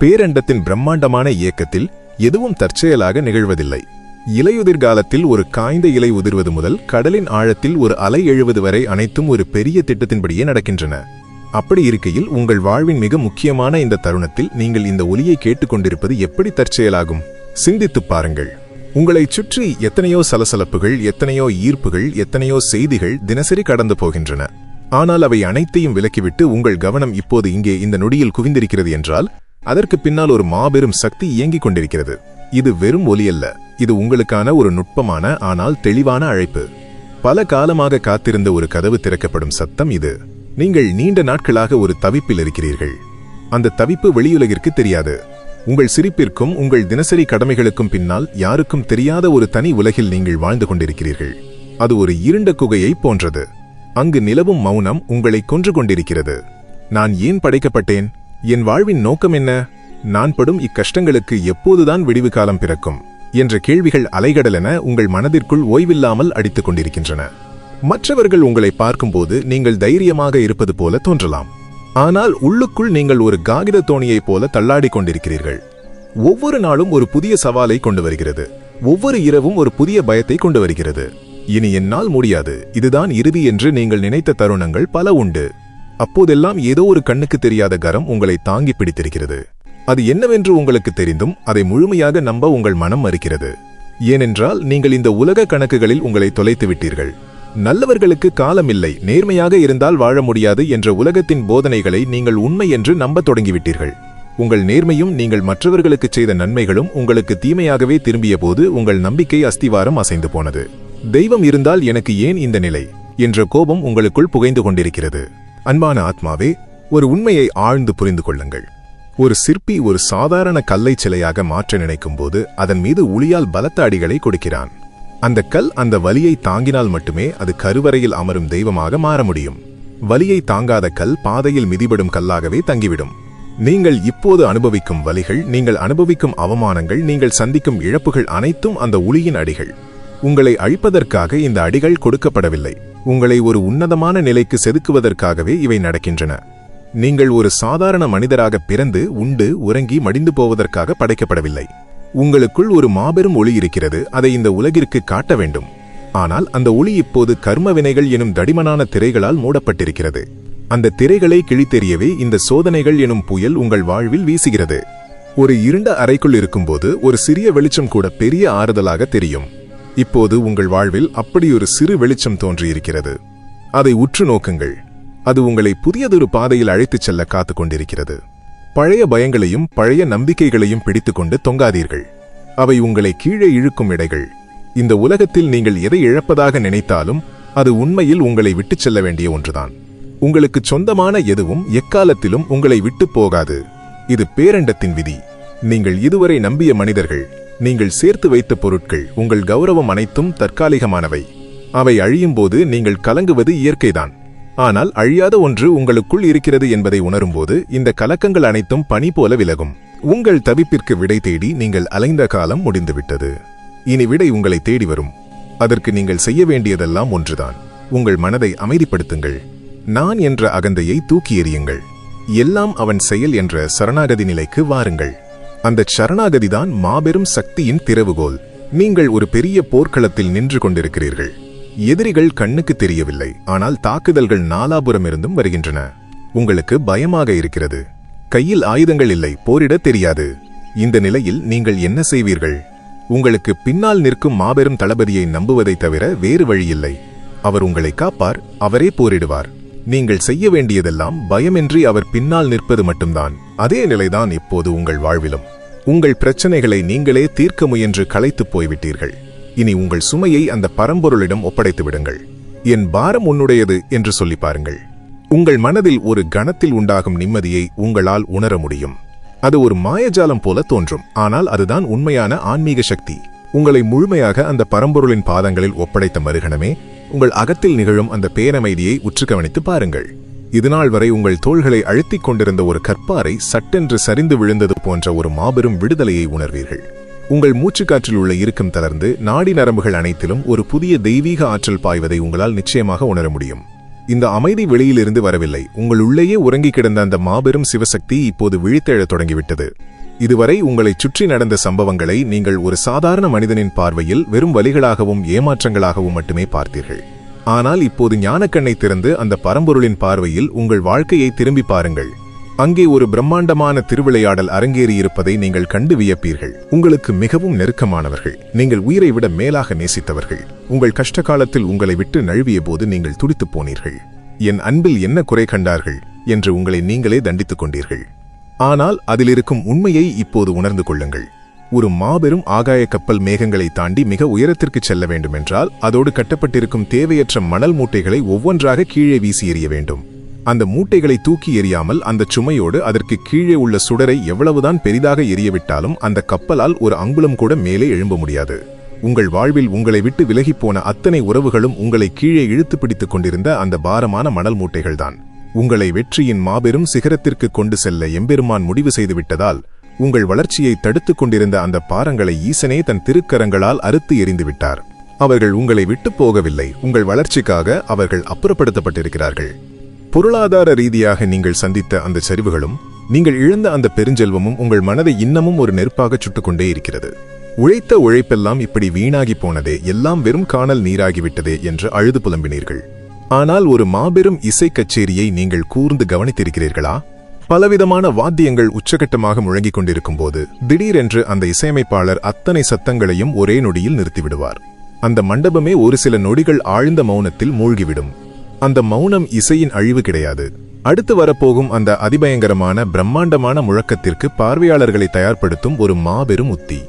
பேரண்டத்தின் பிரம்மாண்டமான இயக்கத்தில் எதுவும் தற்செயலாக நிகழ்வதில்லை. இலையுதிர் காலத்தில் ஒரு காய்ந்த இலை உதிர்வது முதல் கடலின் ஆழத்தில் ஒரு அலை எழுவது வரை அனைத்தும் ஒரு பெரிய திட்டத்தின்படியே நடக்கின்றன. அப்படி இருக்கையில் உங்கள் வாழ்வின் மிக முக்கியமான இந்த தருணத்தில் நீங்கள் இந்த ஒலியை கேட்டுக்கொண்டிருப்பது எப்படி தற்செயலாகும்? சிந்தித்துப் பாருங்கள். உங்களைச் சுற்றி எத்தனையோ சலசலப்புகள், எத்தனையோ ஈர்ப்புகள், எத்தனையோ செய்திகள் தினசரி கடந்து போகின்றன. ஆனால் அவை அனைத்தையும் விலக்கிவிட்டு உங்கள் கவனம் இப்போது இங்கே இந்த நொடியில் குவிந்திருக்கிறது என்றால் அதற்கு பின்னால் ஒரு மாபெரும் சக்தி இயங்கிக் கொண்டிருக்கிறது. இது வெறும் ஒலி அல்ல, இது உங்களுக்கான ஒரு நுட்பமான ஆனால் தெளிவான அழைப்பு. பல காலமாக காத்திருந்த ஒரு கதவு திறக்கப்படும் சத்தம் இது. நீங்கள் நீண்ட நாட்களாக ஒரு தவிப்பில் இருக்கிறீர்கள். அந்த தவிப்பு வெளியுலகிற்கு தெரியாது. உங்கள் சிரிப்பிற்கும் உங்கள் தினசரி கடமைகளுக்கும் பின்னால் யாருக்கும் தெரியாத ஒரு தனி உலகில் நீங்கள் வாழ்ந்து கொண்டிருக்கிறீர்கள். அது ஒரு இருண்ட குகையை போன்றது. அங்கு நிலவும் மௌனம் உங்களை கொன்று கொண்டிருக்கிறது. நான் ஏன் படைக்கப்பட்டேன்? என் வாழ்வின் நோக்கம் என்ன? நான் படும் இக்கஷ்டங்களுக்கு எப்போதுதான் விடிவு காலம் பிறக்கும் என்ற கேள்விகள் அலைகடலென உங்கள் மனதிற்குள் ஓய்வில்லாமல் அடித்துக் கொண்டிருக்கின்றன. மற்றவர்கள் உங்களை பார்க்கும்போது நீங்கள் தைரியமாக இருப்பது போல தோன்றலாம். ஆனால் உள்ளுக்குள் நீங்கள் ஒரு காகித தோணியைப் போல தள்ளாடி கொண்டிருக்கிறீர்கள். ஒவ்வொரு நாளும் ஒரு புதிய சவாலை கொண்டு வருகிறது. ஒவ்வொரு இரவும் ஒரு புதிய பயத்தை கொண்டு வருகிறது. இனி என்னால் முடியாது, இதுதான் இறுதி என்று நீங்கள் நினைத்த தருணங்கள் பல உண்டு. அப்போதெல்லாம் ஏதோ ஒரு கண்ணுக்கு தெரியாத கரம் உங்களை தாங்கி பிடித்திருக்கிறது. அது என்னவென்று உங்களுக்கு தெரிந்தும் அதை முழுமையாக நம்ப உங்கள் மனம் மறுக்கிறது. ஏனென்றால் நீங்கள் இந்த உலக கணக்குகளில் உங்களை தொலைத்து விட்டீர்கள். நல்லவர்களுக்கு காலமில்லை, நேர்மையாக இருந்தால் வாழ முடியாது என்ற உலகத்தின் போதனைகளை நீங்கள் உண்மை என்று நம்பத் தொடங்கிவிட்டீர்கள். உங்கள் நேர்மையும் நீங்கள் மற்றவர்களுக்கு செய்த நன்மைகளும் உங்களுக்கு தீமையாகவே திரும்பிய போது உங்கள் நம்பிக்கை அஸ்திவாரம் அசைந்து போனது. தெய்வம் இருந்தால் எனக்கு ஏன் இந்த நிலை என்ற கோபம் உங்களுக்குள் புகைந்து கொண்டிருக்கிறது. அன்பான ஆத்மாவே, ஒரு உண்மையை ஆழ்ந்து புரிந்து கொள்ளுங்கள். ஒரு சிற்பி ஒரு சாதாரண கல்லை சிலையாக மாற்ற நினைக்கும் போது அதன் மீது உளியால் பலத்த அடிகளை கொடுக்கிறான். அந்த கல் அந்த வலியை தாங்கினால் மட்டுமே அது கருவறையில் அமரும் தெய்வமாக மாற முடியும். வலியை தாங்காத கல் பாதையில் மிதிபடும் கல்லாகவே தங்கிவிடும். நீங்கள் இப்போது அனுபவிக்கும் வலிகள், நீங்கள் அனுபவிக்கும் அவமானங்கள், நீங்கள் சந்திக்கும் இழப்புகள் அனைத்தும் அந்த உளியின் அடிகள். உங்களை அழிப்பதற்காக இந்த அடிகள் கொடுக்கப்படவில்லை. உங்களை ஒரு உன்னதமான நிலைக்கு செதுக்குவதற்காகவே இவை நடக்கின்றன. நீங்கள் ஒரு சாதாரண மனிதராக பிறந்து உண்டு உறங்கி மடிந்து போவதற்காக படைக்கப்படவில்லை. உங்களுக்குள் ஒரு மாபெரும் ஒளி இருக்கிறது. அதை இந்த உலகிற்கு காட்ட வேண்டும். ஆனால் அந்த ஒளி இப்போது கர்ம வினைகள் எனும் தடிமனான திரைகளால் மூடப்பட்டிருக்கிறது. அந்த திரைகளை கிழித்தெறியவே இந்த சோதனைகள் எனும் புயல் உங்கள் வாழ்வில் வீசுகிறது. ஒரு இருண்ட அறைக்குள் இருக்கும்போது ஒரு சிறிய வெளிச்சம் கூட பெரிய ஆறுதலாக தெரியும். இப்போது உங்கள் வாழ்வில் அப்படி ஒரு சிறு வெளிச்சம் தோன்றியிருக்கிறது. அதை உற்று நோக்குங்கள். அது உங்களை புதியதொரு பாதையில் அழைத்துச் செல்ல காத்து கொண்டிருக்கிறது. பழைய பயங்களையும் பழைய நம்பிக்கைகளையும் பிடித்துக்கொண்டு தொங்காதீர்கள். அவை உங்களை கீழே இழுக்கும் இடைகள். இந்த உலகத்தில் நீங்கள் எதை இழப்பதாக நினைத்தாலும் அது உண்மையில் உங்களை விட்டுச் செல்ல வேண்டிய ஒன்றுதான். உங்களுக்கு சொந்தமான எதுவும் எக்காலத்திலும் உங்களை விட்டு போகாது. இது பேரண்டத்தின் விதி. நீங்கள் இதுவரை நம்பிய மனிதர்கள், நீங்கள் சேர்த்து வைத்த பொருட்கள், உங்கள் கௌரவம் அனைத்தும் தற்காலிகமானவை. அவை அழியும் போது நீங்கள் கலங்குவது இயற்கைதான். ஆனால் அழியாத ஒன்று உங்களுக்குள் இருக்கிறது என்பதை உணரும்போது இந்த கலக்கங்கள் அனைத்தும் பனி போல விலகும். உங்கள் தவிப்பிற்கு விடை தேடி நீங்கள் அலைந்த காலம் முடிந்துவிட்டது. இனி விடை உங்களை தேடி வரும். அதற்கு நீங்கள் செய்ய வேண்டியதெல்லாம் ஒன்றுதான். உங்கள் மனதை அமைதிப்படுத்துங்கள். நான் என்ற அகந்தையை தூக்கி எறியுங்கள். எல்லாம் அவன் செயல் என்ற சரணாகதி நிலைக்கு வாருங்கள். அந்த சரணாகதிதான் மாபெரும் சக்தியின் திறவுகோல். நீங்கள் ஒரு பெரிய போர்க்களத்தில் நின்று கொண்டிருக்கிறீர்கள். எதிரிகள் கண்ணுக்கு தெரியவில்லை, ஆனால் தாக்குதல்கள் நாலாபுரமிருந்தும் வருகின்றன. உங்களுக்கு பயமாக இருக்கிறது. கையில் ஆயுதங்கள் இல்லை, போரிட தெரியாது. இந்த நிலையில் நீங்கள் என்ன செய்வீர்கள்? உங்களுக்கு பின்னால் நிற்கும் மாபெரும் தளபதியை நம்புவதை தவிர வேறு வழியில்லை. அவர் உங்களை காப்பார், அவரே போரிடுவார். நீங்கள் செய்ய வேண்டியதெல்லாம் பயமின்றி அவர் பின்னால் நிற்பது மட்டும்தான். அதே நிலைதான் இப்போது உங்கள் வாழ்விலும். உங்கள் பிரச்சனைகளை நீங்களே தீர்க்க முயன்று களைத்து போய்விட்டீர்கள். இனி உங்கள் சுமையை அந்த பரம்பொருளிடம் ஒப்படைத்து விடுங்கள். என் பாரம் உன்னுடையது என்று சொல்லி பாருங்கள். உங்கள் மனதில் ஒரு கணத்தில் உண்டாகும் நிம்மதியை உங்களால் உணர முடியும். அது ஒரு மாயஜாலம் போல தோன்றும், ஆனால் அதுதான் உண்மையான ஆன்மீக சக்தி. உங்களை முழுமையாக அந்த பரம்பொருளின் பாதங்களில் ஒப்படைத்த மறுகணமே உங்கள் அகத்தில் நிகழும் அந்த பேரமைதியை உற்று கவனித்து பாருங்கள். இதுநாள் வரை உங்கள் தோள்களை அழுத்திக் கொண்டிருந்த ஒரு கற்பாறை சட்டென்று சரிந்து விழுந்தது போன்ற ஒரு மாபெரும் விடுதலையை உணர்வீர்கள். உங்கள் மூச்சுக்காற்றில் உள்ள இறுக்கம் தளர்ந்து நாடி நரம்புகள் அனைத்திலும் ஒரு புதிய தெய்வீக ஆற்றல் பாய்வதை உங்களால் நிச்சயமாக உணர முடியும். இந்த அமைதி வெளியிலிருந்து வரவில்லை, உங்கள் உள்ளேயே உறங்கிக் கிடந்த அந்த மாபெரும் சிவசக்தி இப்போது விழித்தெழத் தொடங்கிவிட்டது. இதுவரை உங்களைச் சுற்றி நடந்த சம்பவங்களை நீங்கள் ஒரு சாதாரண மனிதனின் பார்வையில் வெறும் வலிகளாகவும் ஏமாற்றங்களாகவும் மட்டுமே பார்த்தீர்கள். ஆனால் இப்போது ஞானக்கண்ணை திறந்து அந்த பரம்பொருளின் பார்வையில் உங்கள் வாழ்க்கையை திரும்பி பாருங்கள். அங்கே ஒரு பிரம்மாண்டமான திருவிளையாடல் அரங்கேறியிருப்பதை நீங்கள் கண்டு வியப்பீர்கள். உங்களுக்கு மிகவும் நெருக்கமானவர்கள், நீங்கள் உயிரை விட மேலாக நேசித்தவர்கள், உங்கள் கஷ்டகாலத்தில் உங்களை விட்டு நழுவிய போது நீங்கள் துடித்துப் போனீர்கள். என் அன்பில் என்ன குறை கண்டார்கள் என்று உங்களை நீங்களே தண்டித்துக் கொண்டீர்கள். ஆனால் அதிலிருக்கும் உண்மையை இப்போது உணர்ந்து கொள்ளுங்கள். ஒரு மாபெரும் ஆகாய கப்பல் மேகங்களை தாண்டி மிக உயரத்திற்கு செல்ல வேண்டுமென்றால் அதோடு கட்டப்பட்டிருக்கும் தேவையற்ற மணல் மூட்டைகளை ஒவ்வொன்றாக கீழே வீசி எறிய வேண்டும். அந்த மூட்டைகளை தூக்கி எறியாமல் அந்த சுமையோடு அதற்கு கீழே உள்ள சுடரை எவ்வளவுதான் பெரிதாக எரியவிட்டாலும் அந்த கப்பலால் ஒரு அங்குலம் கூட மேலே எழும்ப முடியாது. உங்கள் வாழ்வில் உங்களை விட்டு விலகிப்போன அத்தனை உறவுகளும் உங்களை கீழே இழுத்து பிடித்துக் கொண்டிருந்த அந்த பாரமான மணல் மூட்டைகள்தான். உங்களை வெற்றியின் மாபெரும் சிகரத்திற்கு கொண்டு செல்ல எம்பெருமான் முடிவு செய்துவிட்டதால் உங்கள் வளர்ச்சியை தடுத்துக் கொண்டிருந்த அந்த பாரங்களை ஈசனே தன் திருக்கரங்களால் அறுத்து எறிந்துவிட்டார். அவர்கள் உங்களை விட்டு போகவில்லை, உங்கள் வளர்ச்சிக்காக அவர்கள் அப்புறப்படுத்தப்பட்டிருக்கிறார்கள். பொருளாதார ரீதியாக நீங்கள் சந்தித்த அந்த சரிவுகளும் நீங்கள் இழந்த அந்த பெருஞ்செல்வமும் உங்கள் மனதை இன்னமும் ஒரு நெருப்பாக சுட்டுக்கொண்டே இருக்கிறது. உழைத்த உழைப்பெல்லாம் இப்படி வீணாகி போனதே, எல்லாம் வெறும் காணல் நீராகிவிட்டதே என்று அழுது புலம்பினீர்கள். ஆனால் ஒரு மாபெரும் இசை கச்சேரியை நீங்கள் கூர்ந்து கவனித்திருக்கிறீர்களா? பலவிதமான வாத்தியங்கள் உச்சகட்டமாக முழங்கிக் கொண்டிருக்கும் போது திடீரென்று அந்த இசையமைப்பாளர் அத்தனை சத்தங்களையும் ஒரே நொடியில் நிறுத்திவிடுவார். அந்த மண்டபமே ஒரு சில நொடிகள் ஆழ்ந்த மௌனத்தில் மூழ்கிவிடும். அந்த மௌனம் இசையின் அழிவு கிடையாது, அடுத்து வரப்போகும் அந்த அதிபயங்கரமான பிரம்மாண்டமான முழக்கத்திற்கு பார்வையாளர்களை தயார்படுத்தும் ஒரு மாபெரும் உத்தி.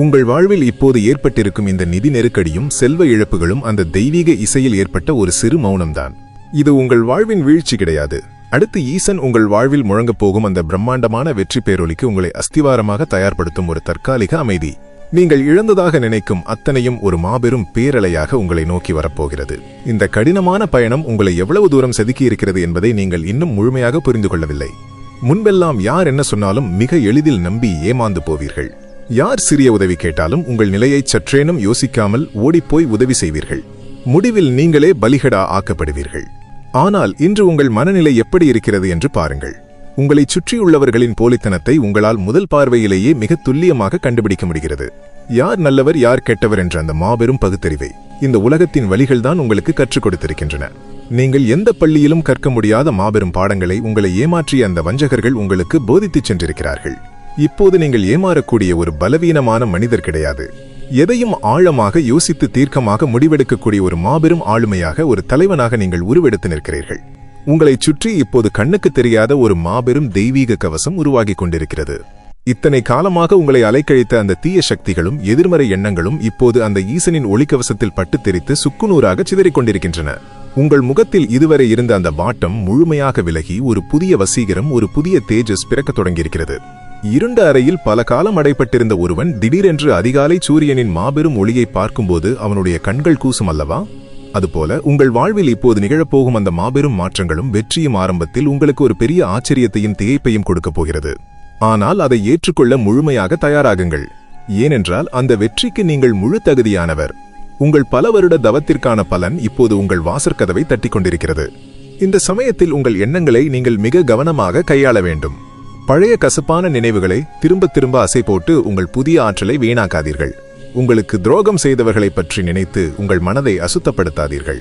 உங்கள் வாழ்வில் இப்போது ஏற்பட்டிருக்கும் இந்த நிதி நெருக்கடியும் செல்வ இழப்புகளும் அந்த தெய்வீக இசையில் ஏற்பட்ட ஒரு சிறு மௌனம்தான். இது உங்கள் வாழ்வின் வீழ்ச்சி கிடையாது. அடுத்து ஈசன் உங்கள் வாழ்வில் முழங்கப் போகும் அந்த பிரம்மாண்டமான வெற்றி பேரொலிக்கு உங்களை அஸ்திவாரமாக தயார்படுத்தும் ஒரு தற்காலிக அமைதி. நீங்கள் இழந்ததாக நினைக்கும் அத்தனையும் ஒரு மாபெரும் பேரலையாக உங்களை நோக்கி வரப்போகிறது. இந்த கடினமான பயணம் உங்களை எவ்வளவு தூரம் செதுக்கியிருக்கிறது என்பதை நீங்கள் இன்னும் முழுமையாக புரிந்து கொள்ளவில்லை. முன்பெல்லாம் யார் என்ன சொன்னாலும் மிக எளிதில் நம்பி ஏமாந்து போவீர்கள். யார் சிறிய உதவி கேட்டாலும் உங்கள் நிலையை சற்றேனும் யோசிக்காமல் ஓடிப்போய் உதவி செய்வீர்கள். முடிவில் நீங்களே பலிகடா ஆக்கப்படுவீர்கள். ஆனால் இன்று உங்கள் மனநிலை எப்படி இருக்கிறது என்று பாருங்கள். உங்களை சுற்றியுள்ளவர்களின் போலித்தனத்தை உங்களால் முதல் பார்வையிலேயே மிக துல்லியமாக கண்டுபிடிக்க முடிகிறது. யார் நல்லவர் யார் கெட்டவர் என்ற அந்த மாபெரும் பகுத்தறிவை இந்த உலகத்தின் வழிகள்தான் உங்களுக்கு கற்றுக் கொடுத்திருக்கின்றன. நீங்கள் எந்த பள்ளியிலும் கற்க முடியாத மாபெரும் பாடங்களை உங்களை ஏமாற்றிய அந்த வஞ்சகர்கள் உங்களுக்கு போதித்துச் சென்றிருக்கிறார்கள். இப்போது நீங்கள் ஏமாறக்கூடிய ஒரு பலவீனமான மனிதர் கிடையாது. எதையும் ஆழமாக யோசித்து தீர்க்கமாக முடிவெடுக்கக்கூடிய ஒரு மாபெரும் ஆளுமையாக, ஒரு தலைவனாக நீங்கள் உருவெடுத்து நிற்கிறீர்கள். உங்களை சுற்றி இப்போது கண்ணுக்கு தெரியாத ஒரு மாபெரும் தெய்வீக கவசம் உருவாகி கொண்டிருக்கிறது. இத்தனை காலமாக உங்களை அலைக்கழித்த அந்த தீய சக்திகளும் எதிர்மறை எண்ணங்களும் இப்போது அந்த ஈசனின் ஒளிக்கவசத்தில் பட்டு தெரித்து சுக்குநூறாக சிதறிக் கொண்டிருக்கின்றன. உங்கள் முகத்தில் இதுவரை இருந்த அந்த வாட்டம் முழுமையாக விலகி ஒரு புதிய வசீகரம், ஒரு புதிய தேஜஸ் பிறக்கத் தொடங்கியிருக்கிறது. இருண்ட அறையில் பல காலம் அடைப்பட்டிருந்த ஒருவன் திடீரென்று அதிகாலை சூரியனின் மாபெரும் ஒளியை பார்க்கும்போது அவனுடைய கண்கள் கூசும் அல்லவா? அதுபோல உங்கள் வாழ்வில் இப்போது நிகழப்போகும் அந்த மாபெரும் மாற்றங்களும் வெற்றியும் ஆரம்பத்தில் உங்களுக்கு ஒரு பெரிய ஆச்சரியத்தையும் திகைப்பையும் கொடுக்கப் போகிறது. ஆனால் அதை ஏற்றுக்கொள்ள முழுமையாக தயாராகுங்கள். ஏனென்றால் அந்த வெற்றிக்கு நீங்கள் முழு தகுதியானவர். உங்கள் பல வருட தவத்திற்கான பலன் இப்போது உங்கள் வாசற்கதவை தட்டிக் கொண்டிருக்கிறது. இந்த சமயத்தில் உங்கள் எண்ணங்களை நீங்கள் மிக கவனமாக கையாள வேண்டும். பழைய கசப்பான நினைவுகளை திரும்ப திரும்ப அசை போட்டு உங்கள் புதிய ஆற்றலை வீணாக்காதீர்கள். உங்களுக்கு துரோகம் செய்தவர்களை பற்றி நினைத்து உங்கள் மனதை அசுத்தப்படுத்தாதீர்கள்.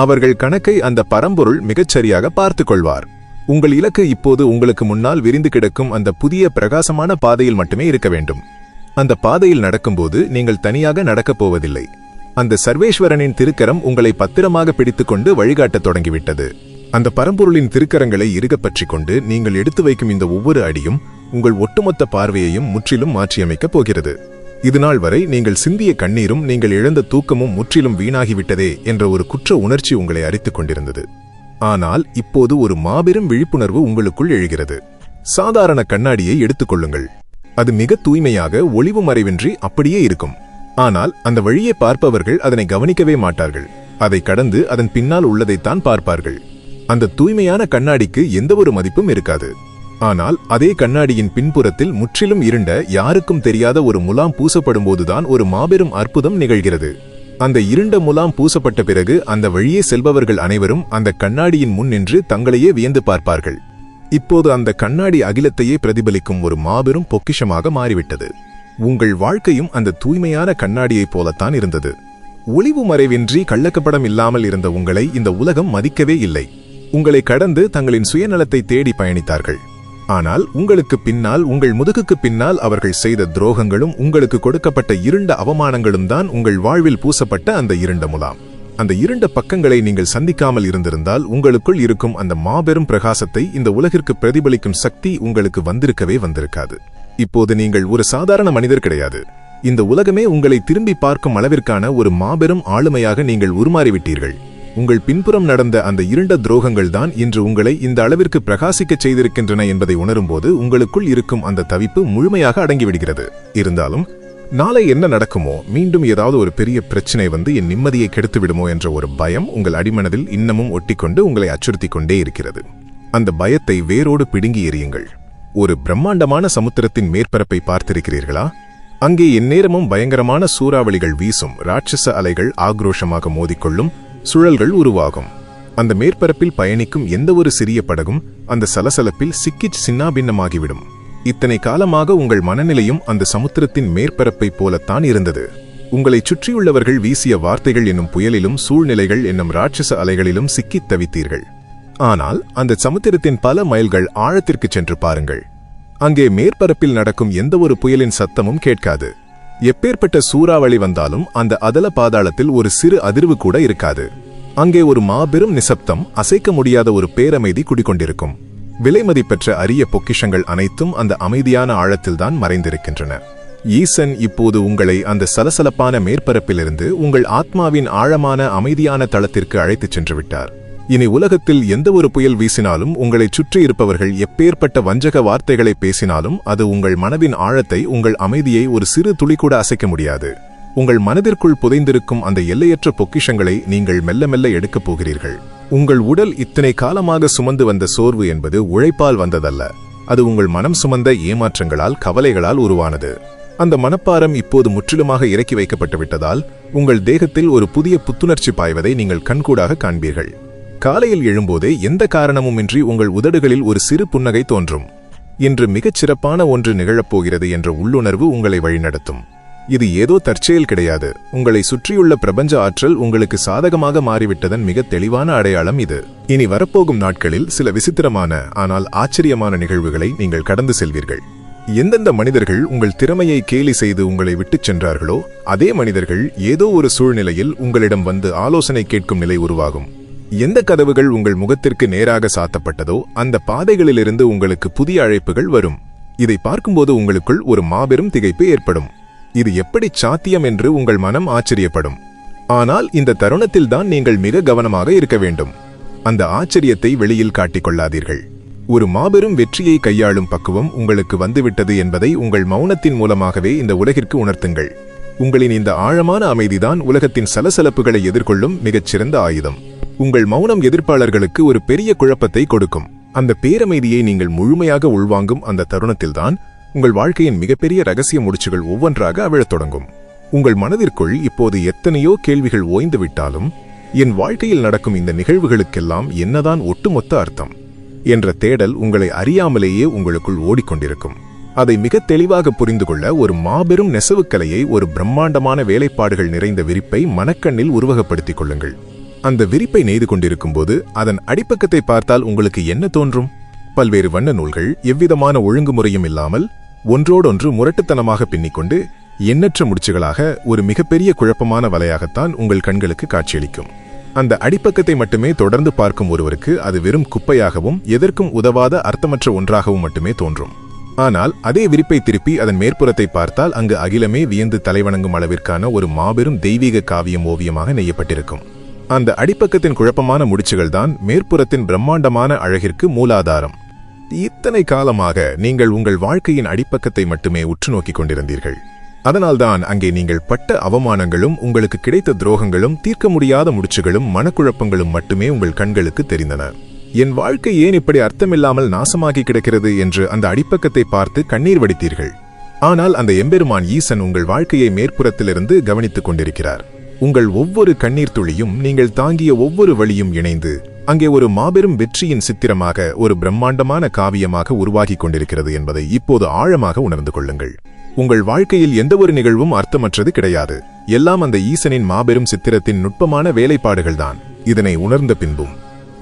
அவர்கள் கணக்கை அந்த பரம்பொருள் மிகச்சரியாக பார்த்துக் கொள்வார். உங்கள் இலக்கு இப்போது உங்களுக்கு முன்னால் விரிந்து கிடக்கும் அந்த புதிய பிரகாசமான பாதையில் மட்டுமே இருக்க வேண்டும். அந்த பாதையில் நடக்கும்போது நீங்கள் தனியாக நடக்கப் போவதில்லை. அந்த சர்வேஸ்வரனின் திருக்கரம் உங்களை பத்திரமாக பிடித்துக்கொண்டு வழிகாட்டத் தொடங்கிவிட்டது. அந்த பரம்பொருளின் திருக்கரங்களை இறுகப் பற்றிக் கொண்டு நீங்கள் எடுத்து வைக்கும் இந்த ஒவ்வொரு அடியும் உங்கள் ஒட்டுமொத்த பார்வையையும் முற்றிலும் மாற்றியமைக்கப் போகிறது. இதுநாள் வரை நீங்கள் சிந்திய கண்ணீரும் நீங்கள் இழந்த தூக்கமும் முற்றிலும் வீணாகிவிட்டதே என்ற ஒரு குற்ற உணர்ச்சி உங்களை அரித்துக் கொண்டிருந்தது. ஆனால் இப்போது ஒரு மாபெரும் விழிப்புணர்வு உங்களுக்குள் எழுகிறது. சாதாரண கண்ணாடியை எடுத்துக்கொள்ளுங்கள். அது மிக தூய்மையாக ஒளிவு மறைவின்றி அப்படியே இருக்கும். ஆனால் அந்த வழியை பார்ப்பவர்கள் அதனை கவனிக்கவே மாட்டார்கள். அதை கடந்து அதன் பின்னால் உள்ளதைத்தான் பார்ப்பார்கள். அந்த தூய்மையான கண்ணாடிக்கு எந்த ஒரு மதிப்பும் இருக்காது. ஆனால் அதே கண்ணாடியின் பின்புறத்தில் முற்றிலும் இருண்ட, யாருக்கும் தெரியாத ஒரு முலாம் பூசப்படும் போதுதான் ஒரு மாபெரும் அற்புதம் நிகழ்கிறது. அந்த இருண்ட முலாம் பூசப்பட்ட பிறகு அந்த வழியே செல்பவர்கள் அனைவரும் அந்த கண்ணாடியின் முன் நின்று தங்களையே வியந்து பார்ப்பார்கள். இப்போது அந்த கண்ணாடி அகிலத்தையே பிரதிபலிக்கும் ஒரு மாபெரும் பொக்கிஷமாக மாறிவிட்டது. உங்கள் வாழ்க்கையும் அந்த தூய்மையான கண்ணாடியைப் போலத்தான் இருந்தது. ஒளிவு மறைவின்றி கள்ளக்கப்படம் இல்லாமல் இருந்த உங்களை இந்த உலகம் மதிக்கவே இல்லை. உங்களை கடந்து தங்களின் சுயநலத்தை தேடி பயணித்தார்கள். ஆனால் உங்களுக்கு பின்னால், உங்கள் முதுகுக்கு பின்னால் அவர்கள் செய்த துரோகங்களும் உங்களுக்கு கொடுக்கப்பட்ட இருண்ட அவமானங்களும் தான் உங்கள் வாழ்வில் பூசப்பட்ட அந்த இருண்ட முலாம். அந்த இருண்ட பக்கங்களை நீங்கள் சந்திக்காமல் இருந்திருந்தால் உங்களுக்குள் இருக்கும் அந்த மாபெரும் பிரகாசத்தை இந்த உலகிற்கு பிரதிபலிக்கும் சக்தி உங்களுக்கு வந்திருக்காது. இப்போது நீங்கள் ஒரு சாதாரண மனிதர் கிடையாது. இந்த உலகமே உங்களை திரும்பி பார்க்கும் அளவிற்கான ஒரு மாபெரும் ஆளுமையாக நீங்கள் உருமாறிவிட்டீர்கள். உங்கள் பின்புறம் நடந்த அந்த இருண்ட துரோகங்கள் தான் இன்று உங்களை இந்த அளவிற்கு பிரகாசிக்கச் செய்திருக்கின்றன என்பதை உணரும்போது உங்களுக்குள் இருக்கும் அந்த தவிப்பு முழுமையாக அடங்கிவிடுகிறது. இருந்தாலும் நாளை என்ன நடக்குமோ, மீண்டும் ஏதாவது ஒரு பெரிய பிரச்சனை வந்து என் நிம்மதியை கெடுத்துவிடுமோ என்ற ஒரு பயம் உங்கள் அடிமனதில் இன்னமும் ஒட்டிக்கொண்டு உங்களை அச்சுறுத்தி கொண்டே இருக்கிறது. அந்த பயத்தை வேரோடு பிடுங்கி எறியுங்கள். ஒரு பிரம்மாண்டமான சமுத்திரத்தின் மேற்பரப்பை பார்த்திருக்கிறீர்களா? அங்கே எந்நேரமும் பயங்கரமான சூறாவளிகள் வீசும், ராட்சச அலைகள் ஆக்ரோஷமாக மோதிக்கொள்ளும், சுழல்கள் உருவாகும். அந்த மேற்பரப்பில் பயணிக்கும் எந்த ஒரு சிறிய படகும் அந்த சலசலப்பில் சிக்கிச் சின்னாபின்னமாகிவிடும். இத்தனை காலமாக உங்கள் மனநிலையும் அந்த சமுத்திரத்தின் மேற்பரப்பை போலத்தான் இருந்தது. உங்களை சுற்றியுள்ளவர்கள் வீசிய வார்த்தைகள் என்னும் புயலிலும் சூழ்நிலைகள் என்னும் ராட்சச அலைகளிலும் சிக்கித் தவித்தீர்கள். ஆனால் அந்த சமுத்திரத்தின் பல மைல்கள் ஆழத்திற்கு சென்று பாருங்கள். அங்கே மேற்பரப்பில் நடக்கும் எந்த ஒரு புயலின் சத்தமும் கேட்காது. எப்பேற்பட்ட சூறாவளி வந்தாலும் அந்த அதல பாதாளத்தில் ஒரு சிறு அதிர்வு கூட இருக்காது. அங்கே ஒரு மாபெரும் நிசப்தம், அசைக்க முடியாத ஒரு பேரமைதி குடிக்கொண்டிருக்கும். விலைமதிப்பெற்ற அரிய பொக்கிஷங்கள் அனைத்தும் அந்த அமைதியான ஆழத்தில்தான் மறைந்திருக்கின்றன. ஈசன் இப்போது உங்களை அந்த சலசலப்பான மேற்பரப்பிலிருந்து உங்கள் ஆத்மாவின் ஆழமான அமைதியான தளத்திற்கு அழைத்துச் சென்று விட்டார். இனி உலகத்தில் எந்த ஒரு புயல் வீசினாலும், உங்களை சுற்றி இருப்பவர்கள் எப்பேற்பட்ட வஞ்சக வார்த்தைகளை பேசினாலும், அது உங்கள் மனதின் ஆழத்தை, உங்கள் அமைதியை ஒரு சிறு துளி கூட அசைக்க முடியாது. உங்கள் மனதிற்குள் புதைந்திருக்கும் அந்த எல்லையற்ற பொக்கிஷங்களை நீங்கள் மெல்ல மெல்ல எடுக்கப் போகிறீர்கள். உங்கள் உடல் இத்தனை காலமாக சுமந்து வந்த சோர்வு என்பது உழைப்பால் வந்ததல்ல. அது உங்கள் மனம் சுமந்த ஏமாற்றங்களால், கவலைகளால் உருவானது. அந்த மனப்பாரம் இப்போது முற்றிலுமாக இறக்கி வைக்கப்பட்டு விட்டதால் உங்கள் தேகத்தில் ஒரு புதிய புத்துணர்ச்சி பாய்வதை நீங்கள் கண்கூடாக காண்பீர்கள். காலையில் எழும்போதே எந்த காரணமுமின்றி உங்கள் உதடுகளில் ஒரு சிறு புன்னகை தோன்றும். இன்று மிகச் சிறப்பான ஒன்று நிகழப்போகிறது என்ற உள்ளுணர்வு உங்களை வழிநடத்தும். இது ஏதோ தற்செயல் கிடையாது. உங்களை சுற்றியுள்ள பிரபஞ்ச ஆற்றல் உங்களுக்கு சாதகமாக மாறிவிட்டதன் மிக தெளிவான அடையாளம் இது. இனி வரப்போகும் நாட்களில் சில விசித்திரமான ஆனால் ஆச்சரியமான நிகழ்வுகளை நீங்கள் கடந்து செல்வீர்கள். எந்தெந்த மனிதர்கள் உங்கள் திறமையை கேலி செய்து உங்களை விட்டுச் சென்றார்களோ அதே மனிதர்கள் ஏதோ ஒரு சூழ்நிலையில் உங்களிடம் வந்து ஆலோசனை கேட்கும் நிலை உருவாகும். எந்த கதவுகள் உங்கள் முகத்திற்கு நேராக சாத்தப்பட்டதோ அந்த பாதைகளிலிருந்து உங்களுக்கு புதிய அழைப்புகள் வரும். இதை பார்க்கும்போது உங்களுக்குள் ஒரு மாபெரும் திகைப்பு ஏற்படும். இது எப்படி சாத்தியம் என்று உங்கள் மனம் ஆச்சரியப்படும். ஆனால் இந்த தருணத்தில்தான் நீங்கள் மிக கவனமாக இருக்க வேண்டும். அந்த ஆச்சரியத்தை வெளியில் காட்டிக்கொள்ளாதீர்கள். ஒரு மாபெரும் வெற்றியை கையாளும் பக்குவம் உங்களுக்கு வந்துவிட்டது என்பதை உங்கள் மௌனத்தின் மூலமாகவே இந்த உலகிற்கு உணர்த்துங்கள். உங்களின் இந்த ஆழமான அமைதிதான் உலகத்தின் சலசலப்புகளை எதிர்கொள்ளும் மிகச்சிறந்த ஆயுதம். உங்கள் மௌனம் எதிர்ப்பாளர்களுக்கு ஒரு பெரிய குழப்பத்தை கொடுக்கும். அந்த பேரமைதியை நீங்கள் முழுமையாக உள்வாங்கும் அந்த தருணத்தில்தான் உங்கள் வாழ்க்கையின் மிகப்பெரிய ரகசிய முடிச்சுகள் ஒவ்வொன்றாக அவிழத் தொடங்கும். உங்கள் மனதிற்குள் இப்போது எத்தனையோ கேள்விகள் ஓய்ந்துவிட்டாலும், என் வாழ்க்கையில் நடக்கும் இந்த நிகழ்வுகளுக்கெல்லாம் என்னதான் ஒட்டுமொத்த அர்த்தம் என்ற தேடல் உங்களை அறியாமலேயே உங்களுக்குள் ஓடிக்கொண்டிருக்கும். அதை மிக தெளிவாக புரிந்து கொள்ள ஒரு மாபெரும் நெசவுக்கலையை, ஒரு பிரம்மாண்டமான வேலைப்பாடுகள் நிறைந்த விரிப்பை மனக்கண்ணில் உருவகப்படுத்திக் கொள்ளுங்கள். அந்த விரிப்பை நெய்து கொண்டிருக்கும் போது அதன் அடிப்பக்கத்தை பார்த்தால் உங்களுக்கு என்ன தோன்றும்? பல்வேறு வண்ண நூல்கள் எவ்விதமான ஒழுங்குமுறையும் இல்லாமல் ஒன்றோடொன்று முரட்டுத்தனமாக பின்னிக்கொண்டு எண்ணற்ற முடிச்சுகளாக ஒரு மிகப்பெரிய குழப்பமான வலையாகத்தான் உங்கள் கண்களுக்கு காட்சியளிக்கும். அந்த அடிப்பக்கத்தை மட்டுமே தொடர்ந்து பார்க்கும் ஒருவருக்கு அது வெறும் குப்பையாகவும் எதற்கும் உதவாத அர்த்தமற்ற ஒன்றாகவும் மட்டுமே தோன்றும். ஆனால் அதே விரிப்பை திருப்பி அதன் மேற்புறத்தை பார்த்தால் அங்கு அகிலமே வியந்து தலைவணங்கும் அளவிற்கான ஒரு மாபெரும் தெய்வீக காவியம் ஓவியமாக நெய்யப்பட்டிருக்கும். அந்த அடிப்பக்கத்தின் குழப்பமான முடிச்சுகள் தான் மேற்புறத்தின் பிரம்மாண்டமான அழகிற்கு மூலாதாரம். இத்தனை காலமாக நீங்கள் உங்கள் வாழ்க்கையின் அடிப்பக்கத்தை மட்டுமே உற்று நோக்கிக் கொண்டிருந்தீர்கள். அதனால்தான் அங்கே நீங்கள் பட்ட அவமானங்களும், உங்களுக்கு கிடைத்த துரோகங்களும், தீர்க்க முடியாத முடிச்சுகளும், மனக்குழப்பங்களும் மட்டுமே உங்கள் கண்களுக்கு தெரிந்தன. என் வாழ்க்கை ஏன் இப்படி அர்த்தமில்லாமல் நாசமாகி கிடக்கிறது என்று அந்த அடிப்பக்கத்தை பார்த்து கண்ணீர் வடித்தீர்கள். ஆனால் அந்த எம்பெருமான் ஈசன் உங்கள் வாழ்க்கையை மேற்புறத்திலிருந்து கவனித்துக் கொண்டிருக்கிறார். உங்கள் ஒவ்வொரு கண்ணீர் துளியும், நீங்கள் தாங்கிய ஒவ்வொரு வழியும் இணைந்து அங்கே ஒரு மாபெரும் வெற்றியின் சித்திரமாக, ஒரு பிரம்மாண்டமான காவியமாக உருவாகிக் கொண்டிருக்கிறது என்பதை இப்போது ஆழமாக உணர்ந்து கொள்ளுங்கள். உங்கள் வாழ்க்கையில் எந்தவொரு நிகழ்வும் அர்த்தமற்றது கிடையாது. எல்லாம் அந்த ஈசனின் மாபெரும் சித்திரத்தின் நுட்பமான வேலைப்பாடுகள்தான். இதனை உணர்ந்த பின்பும்,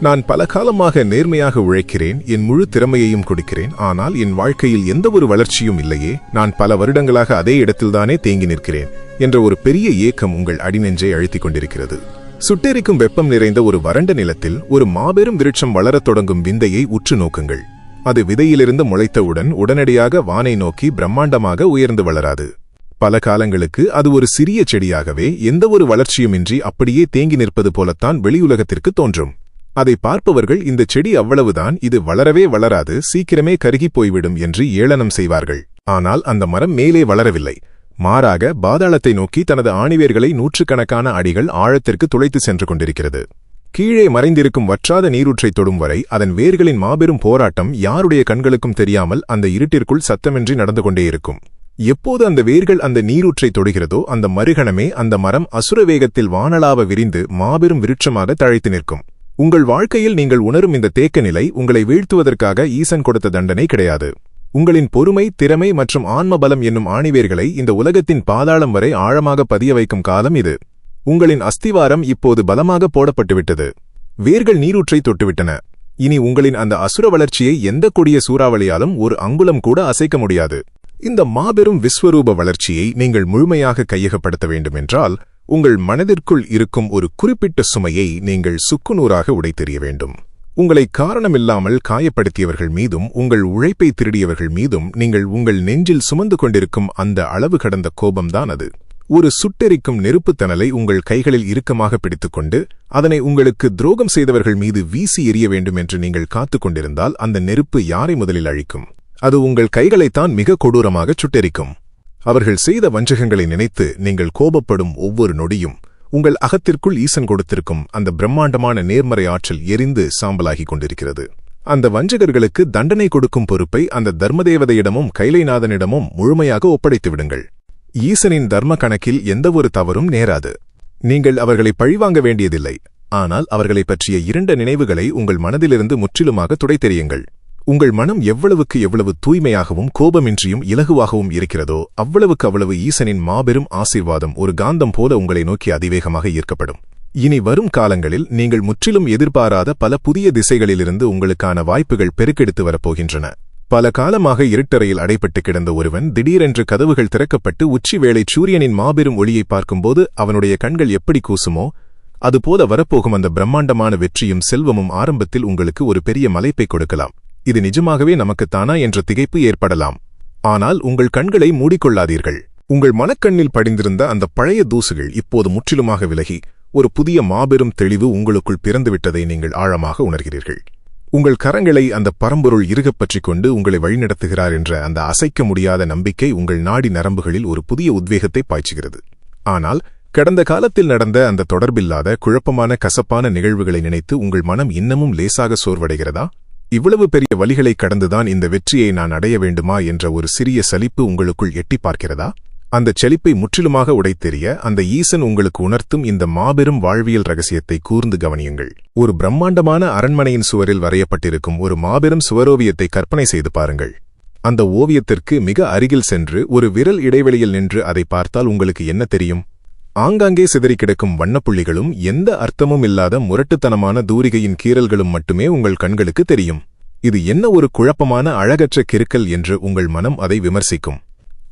நான் பல காலமாக நேர்மையாக உழைக்கிறேன், என் முழு திறமையையும் கொடுக்கிறேன், ஆனால் என் வாழ்க்கையில் எந்தவொரு வளர்ச்சியும் இல்லையே, நான் பல வருடங்களாக அதே இடத்தில்தானே தேங்கி நிற்கிறேன் என்ற ஒரு பெரிய ஏக்கம் உங்கள் அடிநெஞ்சை அழுத்திக் கொண்டிருக்கிறது. சுட்டெரிக்கும் வெப்பம் நிறைந்த ஒரு வறண்ட நிலத்தில் ஒரு மாபெரும் விருட்சம் வளரத் தொடங்கும் விந்தையை உற்று நோக்குங்கள். அது விதையிலிருந்து முளைத்தவுடன் உடனடியாக வானை நோக்கி பிரம்மாண்டமாக உயர்ந்து வளராது. பல காலங்களுக்கு அது ஒரு சிறிய செடியாகவே எந்தவொரு வளர்ச்சியுமின்றி அப்படியே தேங்கி நிற்பது போலத்தான் வெளியுலகத்திற்கு தோன்றும். அதை பார்ப்பவர்கள், இந்த செடி அவ்வளவுதான், இது வளரவே வளராது, சீக்கிரமே கருகிப் போய்விடும் என்று ஏளனம் செய்வார்கள். ஆனால் அந்த மரம் மேலே வளரவில்லை. மாறாக பாதாளத்தை நோக்கி தனது ஆணிவேர்களை நூற்றுக்கணக்கான அடிகள் ஆழத்திற்கு துளைத்து சென்று கொண்டிருக்கிறது. கீழே மறைந்திருக்கும் வற்றாத நீரூற்றை தொடும் வரை அதன் வேர்களின் மாபெரும் போராட்டம் யாருடைய கண்களுக்கும் தெரியாமல் அந்த இருட்டிற்குள் சத்தமின்றி நடந்து கொண்டே இருக்கும். எப்போது அந்த வேர்கள் அந்த நீரூற்றை தொடுகிறதோ அந்த மறுகணமே அந்த மரம் அசுர வேகத்தில் வானளாவ விரிந்து மாபெரும் விருட்சமாக தழைத்து நிற்கும். உங்கள் வாழ்க்கையில் நீங்கள் உணரும் இந்த தேக்க நிலை உங்களை வீழ்த்துவதற்காக ஈசன் கொடுத்த தண்டனை கிடையாது. உங்களின் பொறுமை, திறமை மற்றும் ஆன்மபலம் என்னும் ஆணிவேர்களை இந்த உலகத்தின் பாதாளம் வரை ஆழமாக பதிய வைக்கும் காலம் இது. உங்களின் அஸ்திவாரம் இப்போது பலமாக போடப்பட்டுவிட்டது. வேர்கள் நீரூற்றை தொட்டுவிட்டன. இனி உங்களின் அந்த அசுர வளர்ச்சியை எந்த கொடிய சூறாவளியாலும் ஒரு அங்குலம் கூட அசைக்க முடியாது. இந்த மாபெரும் விஸ்வரூப வளர்ச்சியை நீங்கள் முழுமையாக கையகப்படுத்த வேண்டுமென்றால், உங்கள் மனதிற்குள் இருக்கும் ஒரு குறிப்பிட்ட சுமையை நீங்கள் சுக்குநூறாக உடைத்தெறிய வேண்டும். உங்களை காரணமில்லாமல் காயப்படுத்தியவர்கள் மீதும், உங்கள் உழைப்பை திருடியவர்கள் மீதும் நீங்கள் உங்கள் நெஞ்சில் சுமந்து கொண்டிருக்கும் அந்த அளவு கடந்த கோபம்தான் அது. ஒரு சுட்டெரிக்கும் நெருப்புத்தணலை உங்கள் கைகளில் இறுக்கமாக பிடித்துக்கொண்டு அதனை உங்களுக்கு துரோகம் செய்தவர்கள் மீது வீசி எறிய வேண்டும் என்று நீங்கள் காத்துக் கொண்டிருந்தால், அந்த நெருப்பு யாரை முதலில் அழிக்கும்? அது உங்கள் கைகளைத்தான் மிக கொடூரமாக சுட்டெரிக்கும். அவர்கள் செய்த வஞ்சகங்களை நினைத்து நீங்கள் கோபப்படும் ஒவ்வொரு நொடியும் உங்கள் அகத்திற்குள் ஈசன் கொடுத்திருக்கும் அந்த பிரம்மாண்டமான நேர்மறை ஆற்றல் எரிந்து சாம்பலாகிக் கொண்டிருக்கிறது. அந்த வஞ்சகர்களுக்கு தண்டனை கொடுக்கும் பொறுப்பை அந்த தர்மதேவதையிடமும் கைலைநாதனிடமும் முழுமையாக ஒப்படைத்து விடுங்கள். ஈசனின் தர்ம கணக்கில் எந்தவொரு தவறும் நேராது. நீங்கள் அவர்களை பழிவாங்க வேண்டியதில்லை. ஆனால் அவர்களை பற்றிய இருண்ட நினைவுகளை உங்கள் மனதிலிருந்து முற்றிலுமாக துடைத்தெறியுங்கள். உங்கள் மனம் எவ்வளவுக்கு எவ்வளவு தூய்மையாகவும் கோபமின்றியும் இலகுவாகவும் இருக்கிறதோ அவ்வளவுக்கு அவ்வளவு ஈசனின் மாபெரும் ஆசீர்வாதம் ஒரு காந்தம் போல உங்களை நோக்கி அதிவேகமாக ஈர்க்கப்படும். இனி வரும் காலங்களில் நீங்கள் முற்றிலும் எதிர்பாராத பல புதிய திசைகளிலிருந்து உங்களுக்கான வாய்ப்புகள் பெருக்கெடுத்து வரப்போகின்றன. பல காலமாக இருட்டறையில் அடைபட்டு கிடந்த ஒருவன் திடீரென்று கதவுகள் திறக்கப்பட்டு உச்சி வேளை சூரியனின் மாபெரும் ஒளியை பார்க்கும்போது அவனுடைய கண்கள் எப்படி கூசுமோ அதுபோல வரப்போகும் அந்த பிரம்மாண்டமான வெற்றியும் செல்வமும் ஆரம்பத்தில் உங்களுக்கு ஒரு பெரிய மலைப்பை கொடுக்கலாம். இது நிஜமாகவே நமக்குத்தானா என்ற திகைப்பு ஏற்படலாம். ஆனால் உங்கள் கண்களை மூடிக்கொள்ளாதீர்கள். உங்கள் மனக்கண்ணில் படிந்திருந்த அந்த பழைய தூசுகள் இப்போது முற்றிலுமாக விலகி ஒரு புதிய மாபெரும் தெளிவு உங்களுக்குள் பிறந்துவிட்டதை நீங்கள் ஆழமாக உணர்கிறீர்கள். உங்கள் கரங்களை அந்த பரம்பொருள் இறுகப் பற்றிக் கொண்டு உங்களை வழிநடத்துகிறார் என்ற அந்த அசைக்க முடியாத நம்பிக்கை உங்கள் நாடி நரம்புகளில் ஒரு புதிய உத்வேகத்தை பாய்ச்சுகிறது. ஆனால் கடந்த காலத்தில் நடந்த அந்த தொடர்பில்லாத குழப்பமான கசப்பான நிகழ்வுகளை நினைத்து உங்கள் மனம் இன்னமும் லேசாக சோர்வடைகிறதா? இவ்வளவு பெரிய வழிகளை கடந்துதான் இந்த வெற்றியை நான் அடைய வேண்டுமா என்ற ஒரு சிறிய சலிப்பு உங்களுக்குள் எட்டி பார்க்கிறதா? அந்த செழிப்பை முற்றிலுமாக உடைத்தெறிய அந்த ஈசன் உங்களுக்கு உணர்த்தும் இந்த மாபெரும் வாழ்வியல் ரகசியத்தை கூர்ந்து கவனியுங்கள். ஒரு பிரம்மாண்டமான அரண்மனையின் சுவரில் வரையப்பட்டிருக்கும் ஒரு மாபெரும் சுவரோவியத்தை கற்பனை செய்து பாருங்கள். அந்த ஓவியத்திற்கு மிக அருகில் சென்று ஒரு விரல் இடைவெளியில் நின்று அதை பார்த்தால் உங்களுக்கு என்ன தெரியும்? ஆங்காங்கே சிதறி கிடக்கும் வண்ணப்புள்ளிகளும் எந்த அர்த்தமும் இல்லாத முரட்டுத்தனமான தூரிகையின் கீறல்களும் மட்டுமே உங்கள் கண்களுக்கு தெரியும். இது என்ன ஒரு குழப்பமான அழகற்ற கிறுக்கல் என்று உங்கள் மனம் அதை விமர்சிக்கும்.